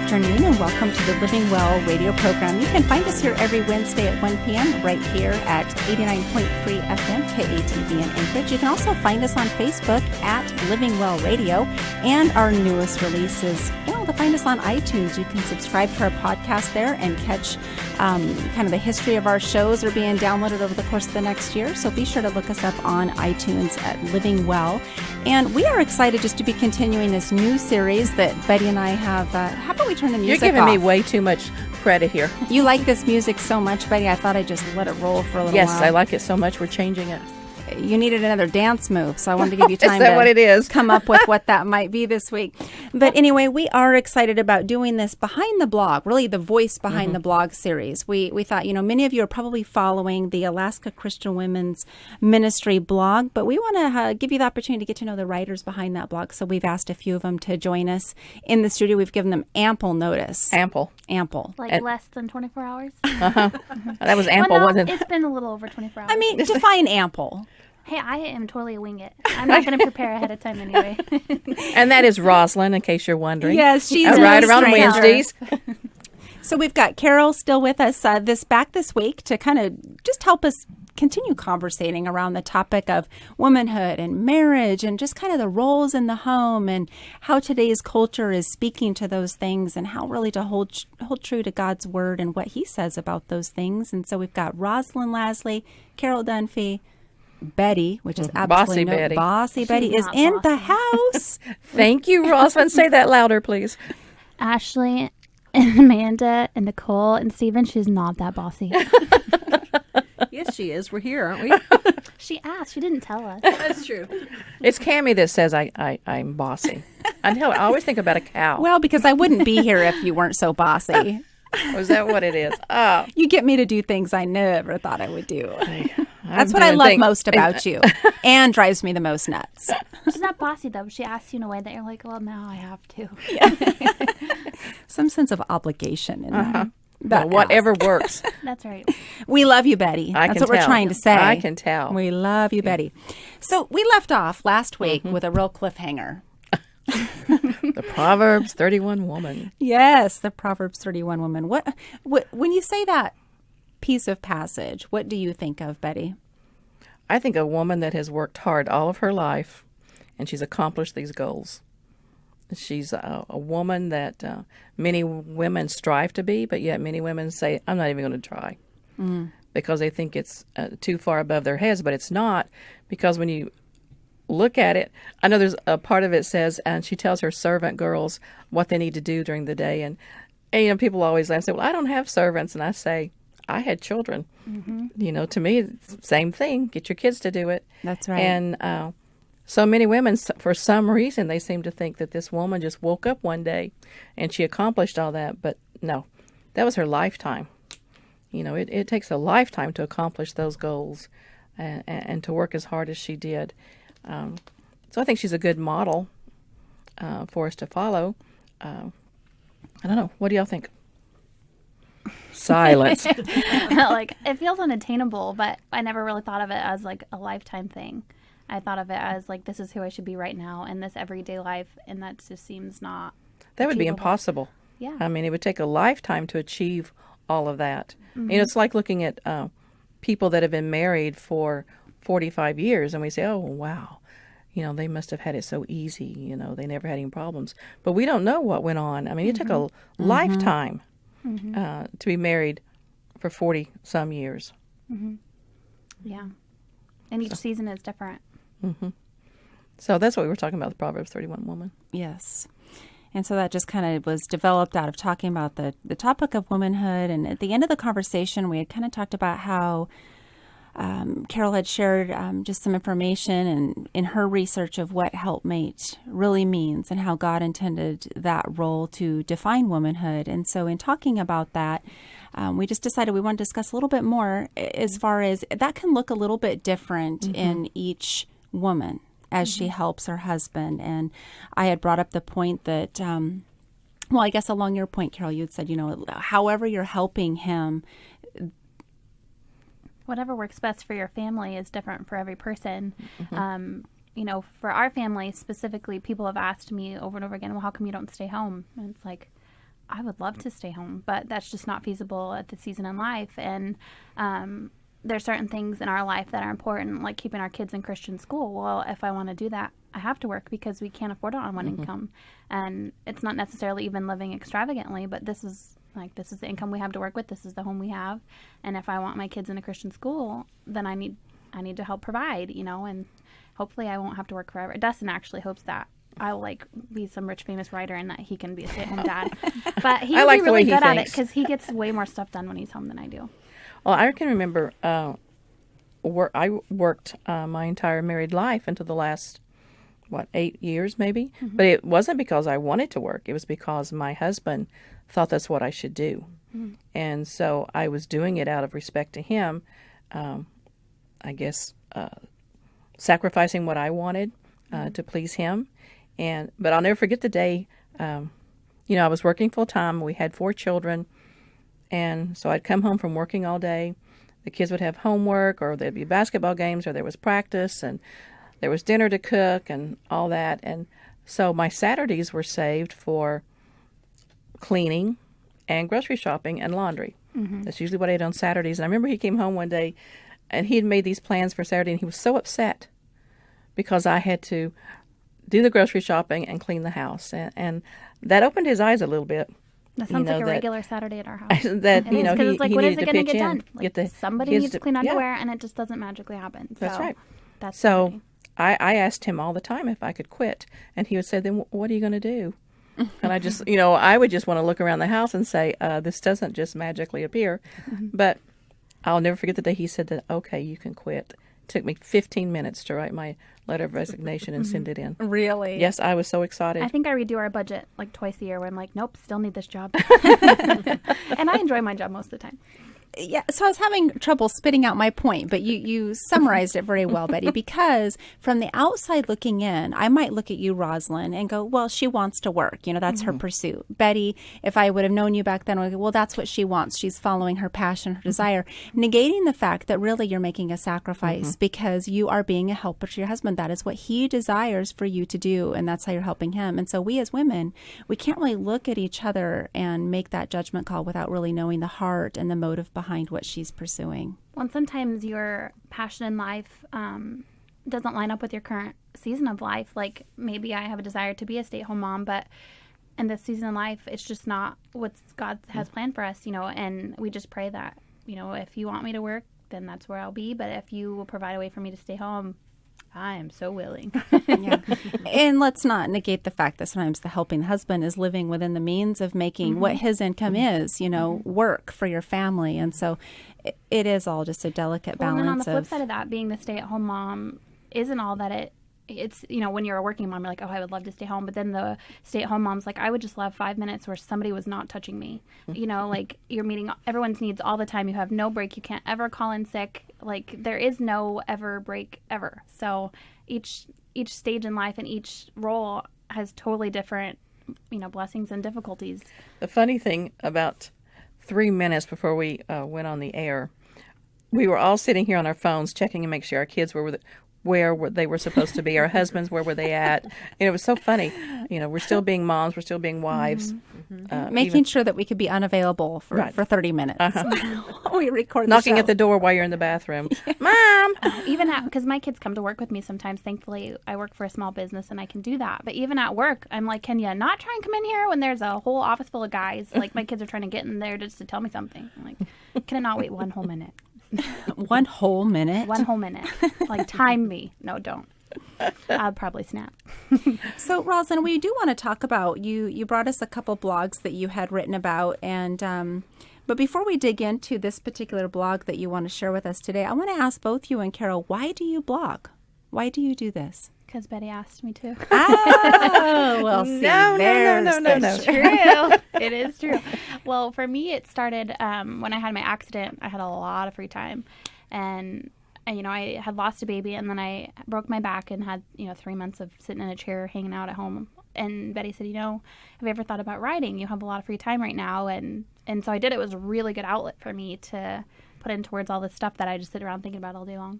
afternoon and welcome to the Living Well radio program. You can find us here every Wednesday at 1 p.m. right here at 89.3 FM KATV in Anchorage. You can also find us on Facebook at Living Well Radio, and our newest releases, to find us on iTunes. You can subscribe to our podcast there and catch kind of the history of our shows are being downloaded over the course of the next year. So be sure to look us up on iTunes at Living Well. And we are excited just to be continuing this new series that Betty and I have. How about we turn the music off? You're giving me way too much credit here. You like this music so much, Betty, I thought I'd just let it roll for a little while. Yes, I like it so much we're changing it. You needed another dance move, so I wanted to give you time what it is? Come up with what that might be this week. But anyway, we are excited about doing this behind the blog, really the voice behind the blog series. We thought, many of you are probably following the Alaska Christian Women's Ministry blog, but we want to give you the opportunity to get to know the writers behind that blog. So we've asked a few of them to join us in the studio. We've given them ample notice. Ample. Like less than 24 hours? That was ample, wasn't it? It's been a little over 24 hours. I mean, define ample. Hey, I am totally a wing it. I'm not going to prepare ahead of time anyway. And that is Rosalynn, in case you're wondering. Yes, she's right around Wednesdays. So we've got Carol still with us this week to kind of just help us continue conversating around the topic of womanhood and marriage and just kind of the roles in the home and how today's culture is speaking to those things and how really to hold true to God's word and what he says about those things. And so we've got Rosalynn Lasley, Carol Dunphy, Betty, which is absolutely Bossy Betty is in the house. Thank you, Rosalynn. Say that louder, please. Ashley and Amanda and Nicole and Steven, she's not that bossy. Yes, she is. We're here, aren't we? She asked. She didn't tell us. That's true. It's Cammie that says I'm bossy. I always think about a cow. Well, because I wouldn't be here if you weren't so bossy. Was that what it is? Oh. You get me to do things I never thought I would do. That's what I love most about you, and drives me the most nuts. She's not bossy, though. She asks you in a way that you're like, well, now I have to. Yeah. Some sense of obligation in that. Whatever works. That's right. We love you, Betty. That's what we're trying to say. I can tell. We love you, Betty. So we left off last week with a real cliffhanger. The Proverbs 31 woman. Yes, the Proverbs 31 woman. What when you say that piece of passage, what do you think of, Betty? I think a woman that has worked hard all of her life and she's accomplished these goals. She's a woman that many women strive to be, but yet many women say, I'm not even going to try because they think it's too far above their heads, but it's not, because when you look at it, I know there's a part of it says, and she tells her servant girls what they need to do during the day. And people always laugh and say, well, I don't have servants. And I say, I had children. To me, it's the same thing. Get your kids to do it. That's right. And so many women, for some reason, they seem to think that this woman just woke up one day and she accomplished all that. But no, that was her lifetime. It takes a lifetime to accomplish those goals and to work as hard as she did. So I think she's a good model for us to follow. I don't know. What do y'all think? Silence. It feels unattainable, but I never really thought of it as like a lifetime thing. I thought of it as like, this is who I should be right now in this everyday life, and that just seems not That would be impossible. Yeah. I mean, it would take a lifetime to achieve all of that. It's like looking at people that have been married for 45 years, and we say, oh, wow, they must have had it so easy. They never had any problems. But we don't know what went on. I mean, it took a lifetime to be married for 40-some years. Yeah. And each season is different. So that's what we were talking about, the Proverbs 31 woman. Yes. And so that just kind of was developed out of talking about the topic of womanhood. And at the end of the conversation, we had kind of talked about how Carol had shared just some information and in her research of what helpmate really means and how God intended that role to define womanhood. And so in talking about that, we just decided we want to discuss a little bit more as far as that can look a little bit different in each woman as she helps her husband. And I had brought up the point that, well, I guess along your point, Carol, you had said, however you're helping him, whatever works best for your family is different for every person. For our family specifically, people have asked me over and over again, well, how come you don't stay home? And it's like, I would love to stay home, but that's just not feasible at the season in life. And there's certain things in our life that are important, like keeping our kids in Christian school. Well, if I want to do that, I have to work because we can't afford it on one income. And it's not necessarily even living extravagantly, but this is the income we have to work with. This is the home we have. And if I want my kids in a Christian school, then I need to help provide, and hopefully I won't have to work forever. Dustin actually hopes that I'll be some rich famous writer and that he can be a stay-at-home dad. But he'll be really good at it because he gets way more stuff done when he's home than I do. Well, I can remember I worked my entire married life until the last, 8 years maybe? Mm-hmm. But it wasn't because I wanted to work. It was because my husband thought that's what I should do. Mm-hmm. And so I was doing it out of respect to him, I guess sacrificing what I wanted to please him. But I'll never forget the day, I was working full time. We had 4 children. And so I'd come home from working all day. The kids would have homework, or there'd be basketball games, or there was practice, and there was dinner to cook and all that. And so my Saturdays were saved for cleaning and grocery shopping and laundry. Mm-hmm. That's usually what I did on Saturdays. And I remember he came home one day, and he had made these plans for Saturday, and he was so upset because I had to do the grocery shopping and clean the house. And that opened his eyes a little bit. That sounds like a regular Saturday at our house. Because it's like, he when is needed it to going to pitch get in. done? Somebody needs to clean underwear, and it just doesn't magically happen. That's right. That's so I asked him all the time if I could quit, and he would say, "Then what are you going to do?" And I just, I would just want to look around the house and say, "This doesn't just magically appear." Mm-hmm. But I'll never forget the day he said that. Okay, you can quit. It took me 15 minutes to write my letter of resignation and send it in. Really? Yes, I was so excited. I think I redo our budget like twice a year where I'm like, nope, still need this job. And I enjoy my job most of the time. Yeah, so I was having trouble spitting out my point, but you summarized it very well, Betty, because from the outside looking in, I might look at you, Rosalynn, and go, well, she wants to work. That's her pursuit. Betty, if I would have known you back then, I would go, well, that's what she wants. She's following her passion, her desire, negating the fact that really you're making a sacrifice because you are being a helper to your husband. That is what he desires for you to do, and that's how you're helping him. And so we as women, we can't really look at each other and make that judgment call without really knowing the heart and the motive behind what she's pursuing. Well, and sometimes your passion in life doesn't line up with your current season of life. Like maybe I have a desire to be a stay-at-home mom, but in this season of life, it's just not what God has planned for us, and we just pray that, if you want me to work, then that's where I'll be. But if you will provide a way for me to stay home, I am so willing. Yeah. And let's not negate the fact that sometimes the helping husband is living within the means of making what his income is, work for your family. And so it is all just a delicate balance. And on the flip side of that, being the stay-at-home mom isn't all that it's, when you're a working mom, you're like, oh, I would love to stay home. But then the stay-at-home mom's like, I would just love 5 minutes where somebody was not touching me. Like you're meeting everyone's needs all the time. You have no break. You can't ever call in sick. Like there is no ever break ever. So each stage in life and each role has totally different, blessings and difficulties. The funny thing about 3 minutes before we went on the air, we were all sitting here on our phones checking to make sure our kids were where they were supposed to be. Our husbands, where were they at? It was so funny. We're still being moms. We're still being wives. Making sure that we could be unavailable for 30 minutes. We record Knocking at the door while you're in the bathroom. Mom! Even because my kids come to work with me sometimes. Thankfully, I work for a small business and I can do that. But even at work, I'm like, can you not try and come in here when there's a whole office full of guys? Like my kids are trying to get in there just to tell me something. I'm like, can it not wait 1 whole minute? 1 whole minute? 1 whole minute. Like, time me. No, don't. I'll probably snap. So, Rosalynn, we do want to talk about, you brought us a couple blogs that you had written about, and but before we dig into this particular blog that you want to share with us today, I want to ask both you and Carol, why do you blog? Why do you do this? Because Betty asked me to. Oh, well, see, no. It's true. It is true. Well, for me, it started when I had my accident. I had a lot of free time, and I had lost a baby, and then I broke my back and had 3 months of sitting in a chair, hanging out at home. And Betty said, have you ever thought about writing? You have a lot of free time right now, and so I did. It was a really good outlet for me to put in towards all this stuff that I just sit around thinking about all day long.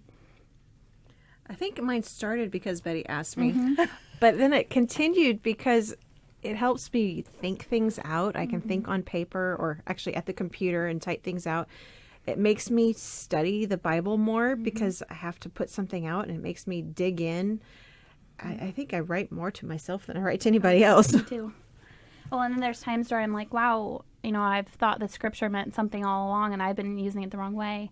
I think mine started because Betty asked me, but then it continued because it helps me think things out. I can think on paper or actually at the computer and type things out. It makes me study the Bible more because I have to put something out, and it makes me dig in. I think I write more to myself than I write to anybody else. Me too. Well, and then there's times where I'm like, wow, I've thought that scripture meant something all along, and I've been using it the wrong way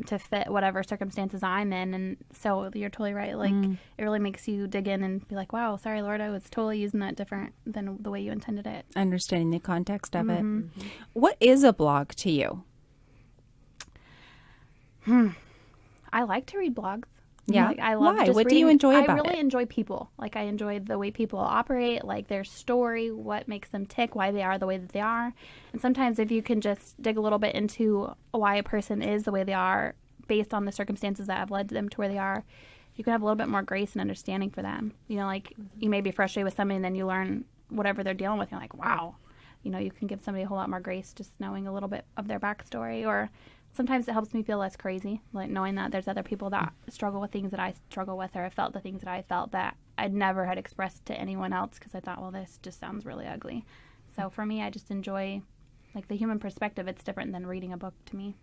to fit whatever circumstances I'm in. And so you're totally right. Like, it really makes you dig in and be like, wow, sorry, Lord, I was totally using that different than the way you intended it. Understanding the context of it. What is a blog to you? I like to read blogs. Yeah. Like, I love Why? just What do reading. you enjoy I about really it? enjoy people. Like, I enjoy the way people operate, like their story, what makes them tick, why they are the way that they are. And sometimes if you can just dig a little bit into why a person is the way they are based on the circumstances that have led them to where they are, you can have a little bit more grace and understanding for them. Like, you may be frustrated with somebody and then you learn whatever they're dealing with. You're like, wow. You can give somebody a whole lot more grace just knowing a little bit of their backstory. Or sometimes it helps me feel less crazy, like knowing that there's other people that struggle with things that I struggle with, or have felt the things that I felt that I'd never had expressed to anyone else because I thought, well, this just sounds really ugly. So for me, I just enjoy, like, the human perspective. It's different than reading a book to me.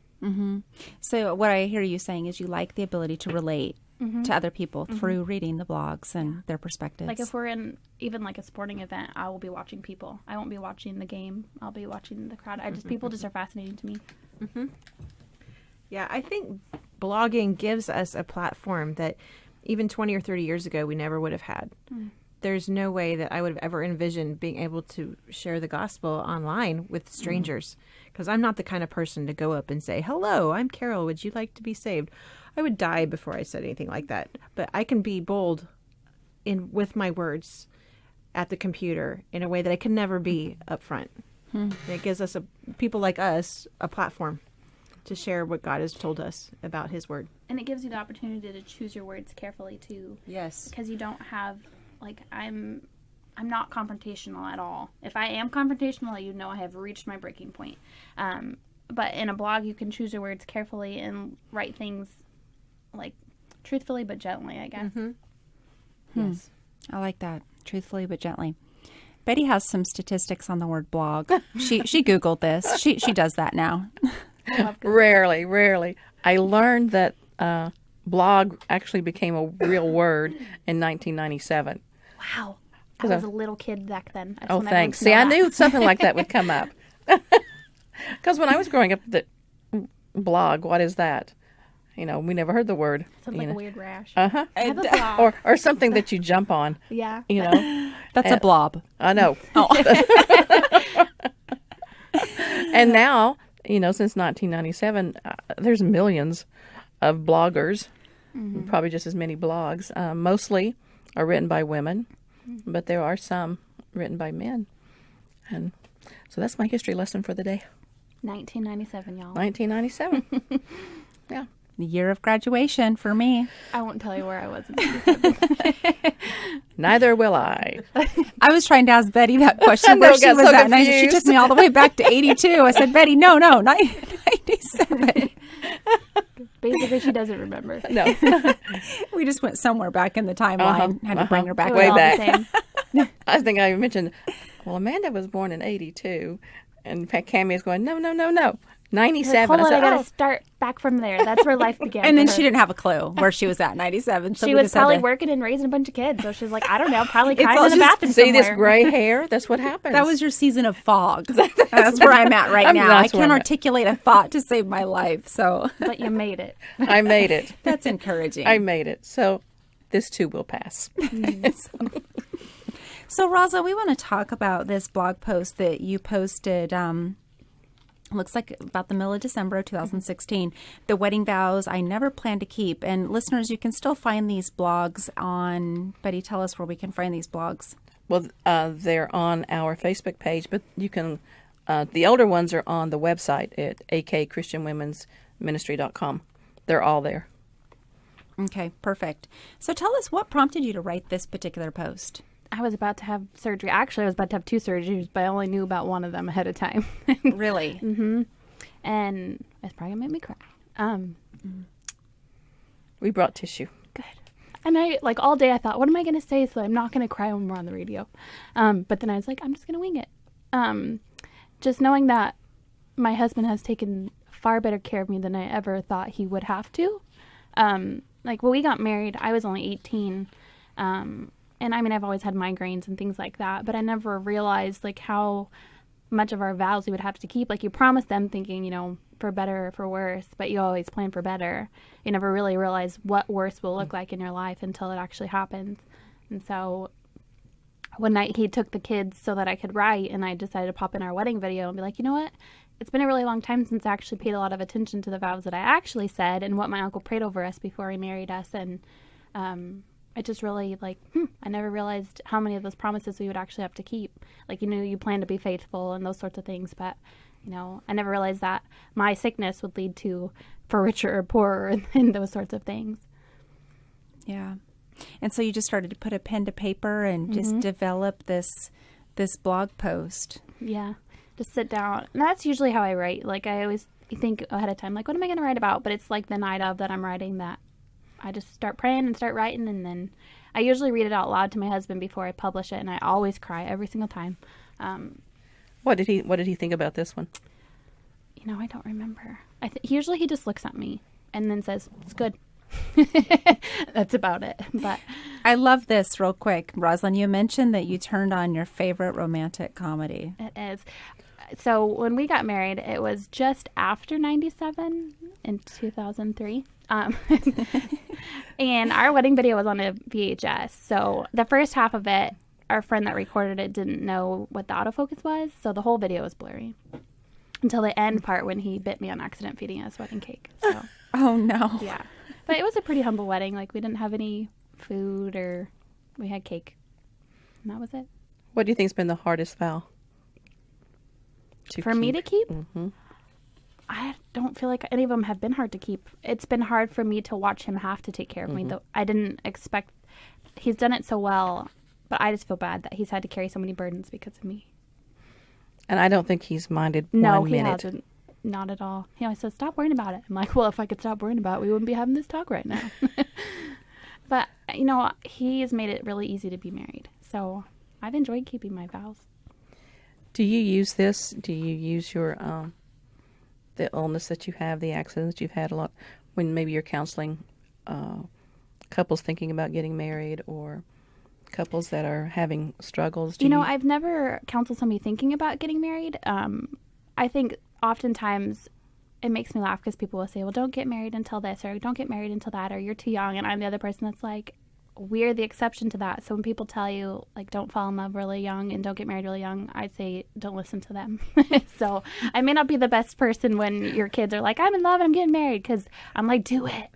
So what I hear you saying is you like the ability to relate to other people through reading the blogs and their perspectives. Like, if we're in even like a sporting event, I will be watching people. I won't be watching the game. I'll be watching the crowd. People just are fascinating to me. Yeah, I think blogging gives us a platform that even 20 or 30 years ago we never would have had. There's no way that I would have ever envisioned being able to share the gospel online with strangers, because I'm not the kind of person to go up and say, hello, I'm Carol, would you like to be saved? I would die before I said anything like that. But I can be bold with my words at the computer in a way that I can never be up front. And it gives us people like us a platform to share what God has told us about his word. And it gives you the opportunity to choose your words carefully too. Yes. Because you don't have, like, I'm not confrontational at all. If I am confrontational, I have reached my breaking point. But in a blog, you can choose your words carefully and write things, like, truthfully but gently, I guess. Yes. I like that. Truthfully but gently. Betty has some statistics on the word blog. She Googled this. She does that now. Rarely. I learned that blog actually became a real word in 1997. Wow. I was a little kid back then. Oh, thanks. See, I knew something like that would come up. Because when I was growing up, the blog, what is that? We never heard the word. Sounds like a weird rash. Uh-huh. I have a blog. Or something that you jump on. Yeah. That's a blob. I know. And now, since 1997, there's millions of bloggers, probably just as many blogs. Mostly are written by women, but there are some written by men. And so that's my history lesson for the day. 1997, y'all. 1997. Yeah. The year of graduation for me. I won't tell you where I was in 1997. Neither will I. I was trying to ask Betty that question where she was at. And she took me all the way back to 82. I said, Betty, no, 97. Basically, she doesn't remember. No. We just went somewhere back in the timeline. Had to bring her back. Way all back. the same. I think I mentioned, well, Amanda was born in 82. And Cammie is going, no. 97. Hold on, I said, gotta start back from there. That's where life began. And then for her. she didn't have a clue where she was at 97. So She we was just had probably to- working and raising a bunch of kids. So she's like, I don't know, probably It's crying all in the just- bathroom See this somewhere. gray hair? That's what happens. That was your season of fog. That's where I'm at right now. I That's where can't I'm at. articulate a thought to save my life. So But you made it. I made it. that's encouraging. I made it. So this too will pass. So, Rosa, we want to talk about this blog post that you posted. Looks like about the middle of December of 2016. The wedding vows I never planned to keep. And listeners, you can still find these blogs on. Betty, tell us where we can find these blogs. Well, they're on our Facebook page, but you can. The older ones are on the website at akchristianwomensministry.com. They're all there. Okay, perfect. So tell us what prompted you to write this particular post. I was about to have surgery. Actually, I was about to have 2 surgeries, but I only knew about one of them ahead of time. Really? And it's probably going to make me cry. We brought tissue. Good. And I, like, all day I thought, what am I going to say so I'm not going to cry when we're on the radio? But then I was like, I'm just going to wing it. Just knowing that my husband has taken far better care of me than I ever thought he would have to. Like, when we got married, I was only 18. And I mean, I've always had migraines and things like that, but I never realized, like, how much of our vows we would have to keep. Like, you promise them thinking, you know, for better or for worse, but you always plan for better. You never really realize what worse will look like in your life until it actually happens. And so one night he took the kids so that I could write, and I decided to pop in our wedding video and be like, you know what? It's been a really long time since I actually paid a lot of attention to the vows that I actually said and what my uncle prayed over us before he married us. And it just really, like, I never realized how many of those promises we would actually have to keep. Like, you know, you plan to be faithful and those sorts of things, but, you know, I never realized that my sickness would lead to for richer or poorer and those sorts of things. Yeah. And so you just started to put a pen to paper and just develop this blog post. Yeah. Just sit down. And that's usually how I write. Like, I always think ahead of time, like, what am I going to write about? But it's like the night of that I'm writing that I just start praying and start writing, and then I usually read it out loud to my husband before I publish it, and I always cry every single time. What did he think about this one? You know, I don't remember. Usually he just looks at me and then says, it's good. That's about it. But I love this real quick. Rosalynn, you mentioned that you turned on your favorite romantic comedy. It is. So when we got married, it was just after 97 in 2003. And our wedding video was on a VHS. So the first half of it, our friend that recorded it didn't know what the autofocus was. So the whole video was blurry until the end part when he bit me on accident feeding us wedding cake. So, oh, no. Yeah. But it was a pretty humble wedding. Like, we didn't have any food, or we had cake. And that was it. What do you think's been the hardest vow? For me to keep? Mm-hmm. I don't feel like any of them have been hard to keep. It's been hard for me to watch him have to take care of me. Though I didn't expect. He's done it so well, but I just feel bad that he's had to carry so many burdens because of me. And I don't think he's minded no, 1 minute. No, he hasn't. Not at all. He always says, stop worrying about it. I'm like, well, if I could stop worrying about it, we wouldn't be having this talk right now. But, you know, he has made it really easy to be married. So I've enjoyed keeping my vows. Do you use this? Do you use your the illness that you have, the accidents you've had a lot, when maybe you're counseling couples thinking about getting married, or couples that are having struggles? You know, I've never counseled somebody thinking about getting married. I think oftentimes it makes me laugh because people will say, well, don't get married until this, or don't get married until that, or you're too young. And I'm the other person that's like, we're the exception to that. So when people tell you, like, don't fall in love really young and don't get married really young, I say, don't listen to them. So I may not be the best person when your kids are like, I'm in love and I'm getting married, because I'm like, do it.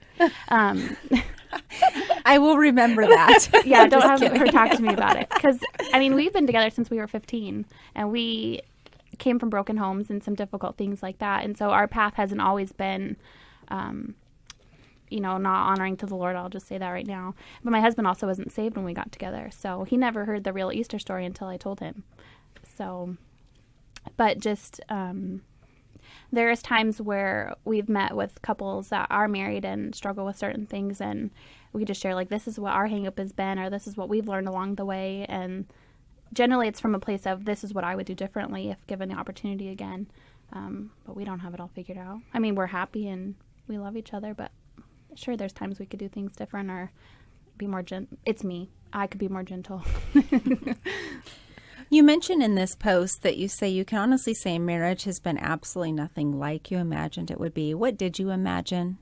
I will remember that. Yeah, don't have her talk to me about it. Because, I mean, we've been together since we were 15, and we came from broken homes and some difficult things like that. And so our path hasn't always been, you know, not honoring to the Lord. I'll just say that right now. But my husband also wasn't saved when we got together. So he never heard the real Easter story until I told him. So, but just, there's times where we've met with couples that are married and struggle with certain things, and we just share, like, this is what our hang-up has been, or this is what we've learned along the way. And generally it's from a place of, this is what I would do differently if given the opportunity again. But we don't have it all figured out. I mean, we're happy and we love each other, but sure, there's times we could do things different or be more It's me. I could be more gentle. You mentioned in this post that you say you can honestly say marriage has been absolutely nothing like you imagined it would be. What did you imagine?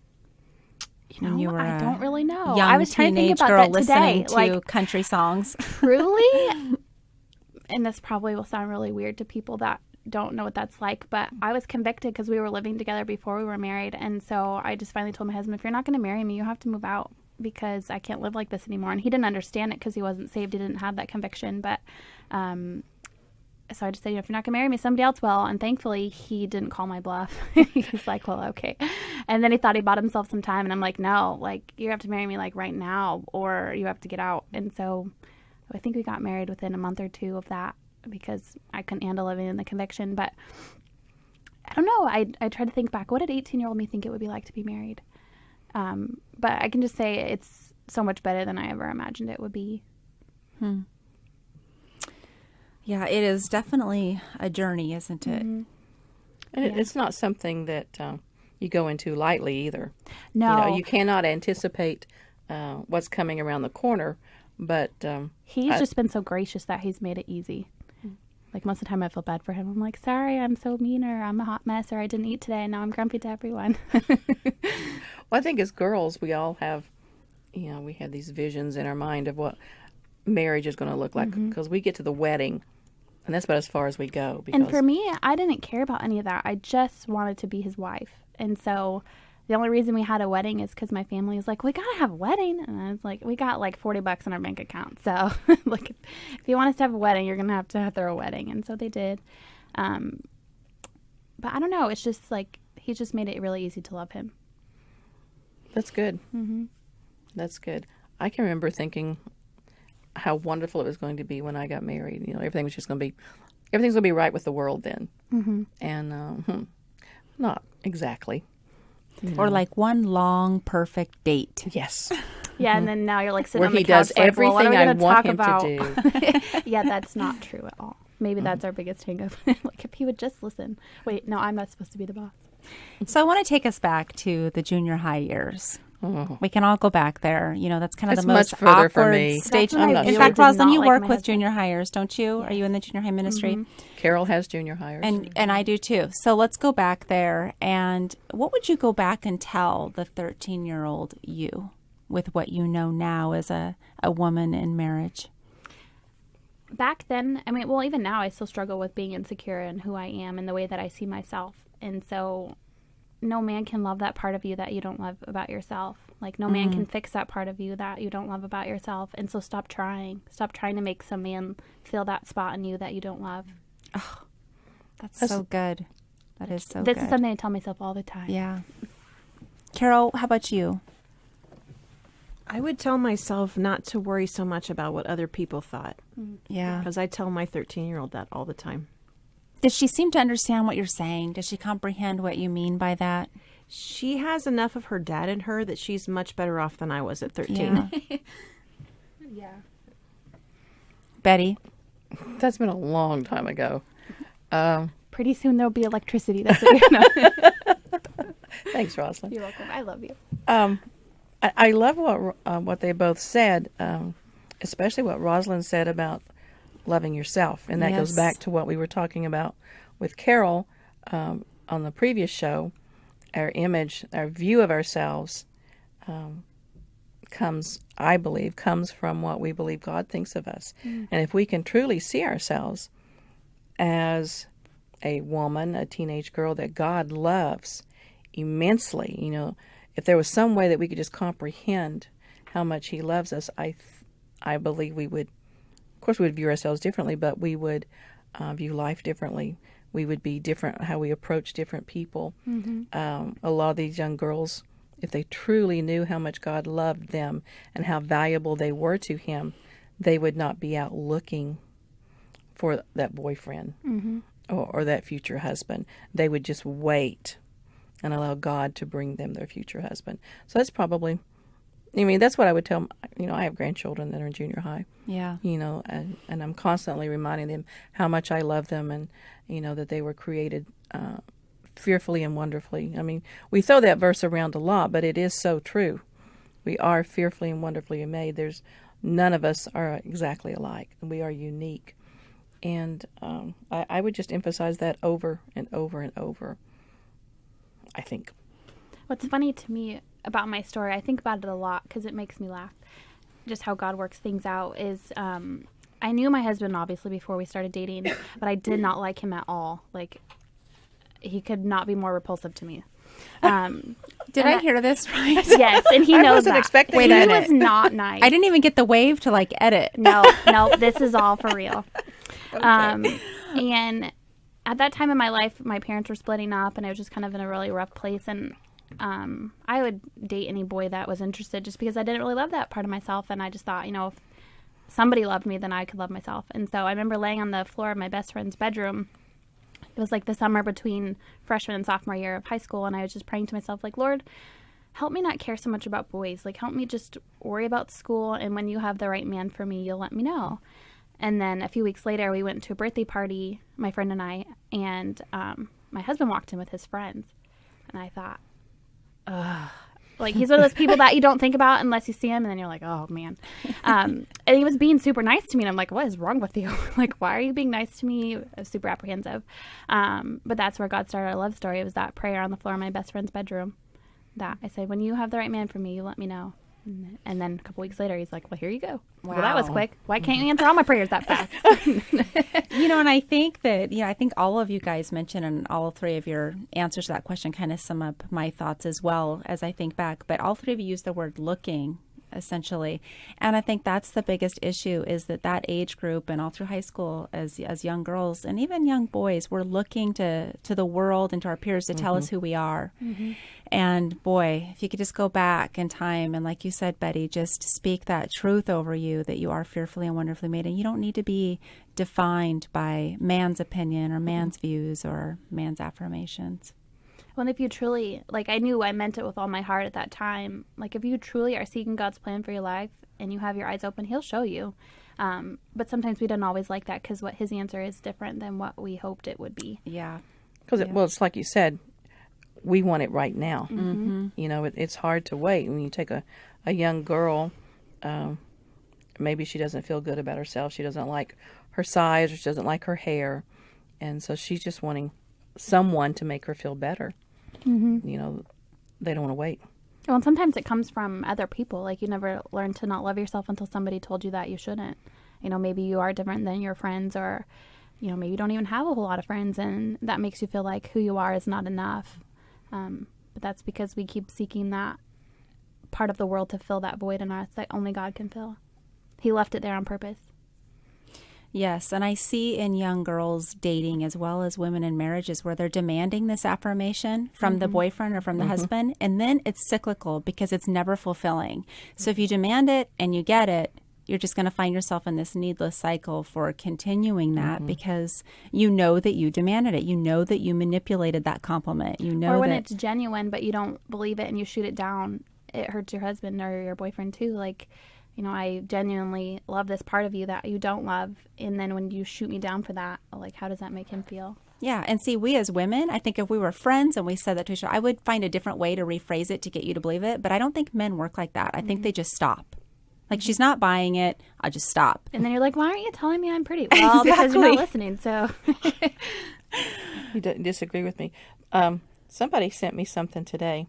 You know, I don't really know. Young I was trying to think about girl that listening today. to country songs. Truly, and this probably will sound really weird to people that don't know what that's like, but I was convicted because we were living together before we were married. And so I just finally told my husband, if you're not going to marry me, you have to move out, because I can't live like this anymore. And he didn't understand it because he wasn't saved. He didn't have that conviction. But so I just said, if you're not going to marry me, somebody else will. And thankfully, he didn't call my bluff. He's like, well, okay. And then he thought he bought himself some time. And I'm like, no, like, you have to marry me, like, right now, or you have to get out. And so I think we got married within a month or two of that, because I couldn't handle living in the conviction. But I don't know. I tried to think back. What did 18-year-old me think it would be like to be married? But I can just say so much better than I ever imagined it would be. Yeah, it is definitely a journey, isn't it? Mm-hmm. And it's not something that you go into lightly either. No. You cannot anticipate what's coming around the corner, but He's just been so gracious that he's made it easy. Like, most of the time I feel bad for him. I'm like, sorry, I'm so mean, or I'm a hot mess, or I didn't eat today, and now I'm grumpy to everyone. Well, I think as girls, we all have, we have these visions in our mind of what marriage is going to look like, because we get to the wedding, and that's about as far as we go. Because And for me, I didn't care about any of that. I just wanted to be his wife. And so the only reason we had a wedding is because my family was like, we got to have a wedding. And I was like, we got like $40 in our bank account. So like, if you want us to have a wedding, you're going to have throw a wedding. And so they did. But I don't know. It's just like, he's just made it really easy to love him. that's good. That's good. I can remember thinking how wonderful it was going to be when I got married. Everything's going to be right with the world then. And not exactly. Or like one long, perfect date. Yes. Yeah, and then now you're like sitting Where on the he couch does like, well, what are we everything I gonna want talk him about? to do. Yeah, that's not true at all. Maybe that's our biggest hang up. Like, if he would just listen. Wait, no, I'm not supposed to be the boss. So I want to take us back to the junior high years. Oh. We can all go back there. That's kind of That's the most much further awkward for me. stage. That's what I'm I not In sure. fact, did Rosalynn, not you like work my with husband. junior hires, don't you? Are you in the junior high ministry? Carol has junior hires. And I do too. So let's go back there. And what would you go back and tell the 13-year-old you with what you know now as a woman in marriage? Back then, I mean, well, even now, I still struggle with being insecure in who I am and the way that I see myself. And so no man can love that part of you that you don't love about yourself. Like, no man can fix that part of you that you don't love about yourself. And so stop trying. Stop trying to make some man fill that spot in you that you don't love. That's so good. That is so This good. is something I tell myself all the time. Yeah. Carol, how about you? I would tell myself not to worry so much about what other people thought, Yeah. because I tell my 13-year-old that all the time. Does she seem to understand what you're saying? Does she comprehend what you mean by that? She has enough of her dad in her that she's much better off than I was at 13. Yeah. Yeah. Betty? That's been a long time ago. Pretty soon there'll be electricity. That's what you know. Thanks, Rosalynn. You're welcome. I love you. I love what they both said, especially what Rosalynn said about loving yourself. And that goes Yes. back to what we were talking about with Carol on the previous show. Our image, our view of ourselves comes from what we believe God thinks of us. And if we can truly see ourselves as a woman, a teenage girl that God loves immensely, if there was some way that we could just comprehend how much He loves us, I believe we would, of course, we would view ourselves differently, but we would view life differently. We would be different how we approach different people. A lot of these young girls, if they truly knew how much God loved them and how valuable they were to Him, they would not be out looking for that boyfriend or that future husband. They would just wait and allow God to bring them their future husband. So that's probably, that's what I would tell them. I have grandchildren that are in junior high. Yeah. And I'm constantly reminding them how much I love them and, that they were created fearfully and wonderfully. I mean, we throw that verse around a lot, but it is so true. We are fearfully and wonderfully made. None of us are exactly alike. We are unique. And I would just emphasize that over and over and over, I think. What's funny to me about my story, I think about it a lot because it makes me laugh, just how God works things out, is I knew my husband, obviously, before we started dating, but I did not like him at all. Like, he could not be more repulsive to me. Did I hear this right? Yes, and he I knows wasn't that. expecting He that. was not nice. I didn't even get the wave to edit. No, this is all for real. And at that time in my life, my parents were splitting up, and I was just kind of in a really rough place. And I would date any boy that was interested, just because I didn't really love that part of myself. And I just thought, if somebody loved me, then I could love myself. And so I remember laying on the floor of my best friend's bedroom. It was like the summer between freshman and sophomore year of high school, and I was just praying to myself, like, Lord, help me not care so much about boys. Like, help me just worry about school. And when you have the right man for me, you'll let me know. And then a few weeks later, we went to a birthday party, my friend and I, and my husband walked in with his friends. And I thought, ugh. Like, he's one of those people that you don't think about unless you see him, and then you're like, oh, man. And he was being super nice to me, and I'm like, what is wrong with you? Like, why are you being nice to me? I was super apprehensive. But that's where God started our love story. It was that prayer on the floor of my best friend's bedroom that I said, when you have the right man for me, you let me know. And then a couple weeks later, he's like, well, here you go. Wow. Well, that was quick. Why can't you answer all my prayers that fast? And I think that, I think all of you guys mentioned, and all three of your answers to that question kind of sum up my thoughts as well as I think back. But all three of you used the word looking, essentially. And I think that's the biggest issue, is that age group and all through high school as young girls and even young boys, we're looking to the world and to our peers to tell us who we are. Mm-hmm. And boy, if you could just go back in time and, like you said, Betty, just speak that truth over you, that you are fearfully and wonderfully made, and you don't need to be defined by man's opinion or man's views or man's affirmations. Well, and if you truly, like, I knew I meant it with all my heart at that time. Like, if you truly are seeking God's plan for your life and you have your eyes open, he'll show you. But sometimes we don't always like that, because what his answer is different than what we hoped it would be. Yeah. Because, it's like you said, we want it right now. Mm-hmm. It's hard to wait. When you take a young girl, maybe she doesn't feel good about herself. She doesn't like her size, or she doesn't like her hair. And so she's just wanting someone to make her feel better. Mm-hmm. They don't want to wait. Well, and sometimes it comes from other people. Like, you never learn to not love yourself until somebody told you that you shouldn't. Maybe you are different than your friends, or, maybe you don't even have a whole lot of friends, and that makes you feel like who you are is not enough. But that's because we keep seeking that part of the world to fill that void in us that only God can fill. He left it there on purpose. Yes, and I see in young girls dating as well as women in marriages where they're demanding this affirmation from the boyfriend or from the husband, and then it's cyclical because it's never fulfilling. So if you demand it and you get it, you're just going to find yourself in this needless cycle for continuing that because you know that you demanded it. You know that you manipulated that compliment. Or when it's genuine but you don't believe it and you shoot it down, it hurts your husband or your boyfriend too. Like, I genuinely love this part of you that you don't love. And then when you shoot me down for that, like, how does that make him feel? Yeah. And see, we as women, I think if we were friends and we said that to each other, I would find a different way to rephrase it to get you to believe it. But I don't think men work like that. I think they just stop. Like, she's not buying it. I'll just stop. And then you're like, why aren't you telling me I'm pretty? Well, because you're not listening. So You disagree with me. Somebody sent me something today.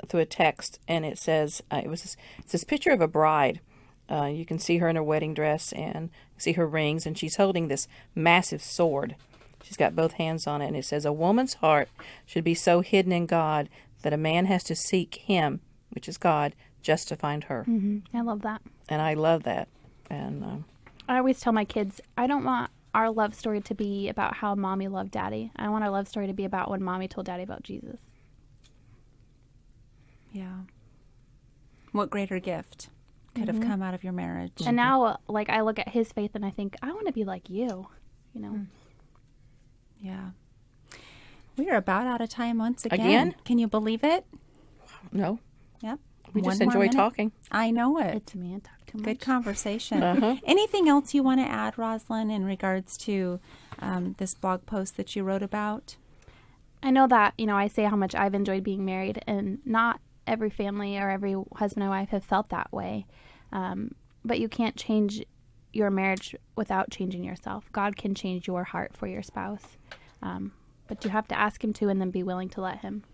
Through a text, and it says it's this picture of a bride. You can see her in her wedding dress and see her rings, and she's holding this massive sword. She's got both hands on it, and it says, "A woman's heart should be so hidden in God that a man has to seek Him, which is God, just to find her." Mm-hmm. I love that, and I love that. And I always tell my kids, I don't want our love story to be about how mommy loved daddy. I want our love story to be about when mommy told daddy about Jesus. Yeah. What greater gift could have come out of your marriage? And now, like, I look at his faith and I think, I want to be like you, Yeah. We are about out of time once again. Can you believe it? No. Yep. We just enjoy talking. I know it. It's me. I talk too much. Good conversation. Anything else you want to add, Rosalynn, in regards to this blog post that you wrote about? I know that, I say how much I've enjoyed being married, and not every family or every husband and wife have felt that way. But you can't change your marriage without changing yourself. God can change your heart for your spouse. But you have to ask him to, and then be willing to let him.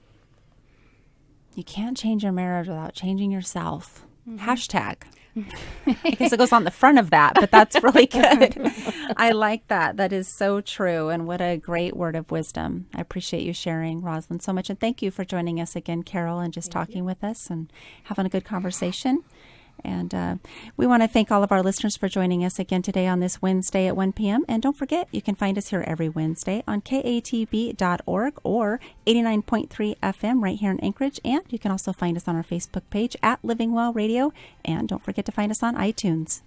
You can't change your marriage without changing yourself. Hashtag. I guess it goes on the front of that, but that's really good. I like that. That is so true. And what a great word of wisdom. I appreciate you sharing, Rosalynn, so much. And thank you for joining us again, Carol, and just talking with us and having a good conversation. And we want to thank all of our listeners for joining us again today on this Wednesday at 1 p.m. And don't forget, you can find us here every Wednesday on katb.org or 89.3 FM right here in Anchorage. And you can also find us on our Facebook page at Living Well Radio. And don't forget to find us on iTunes.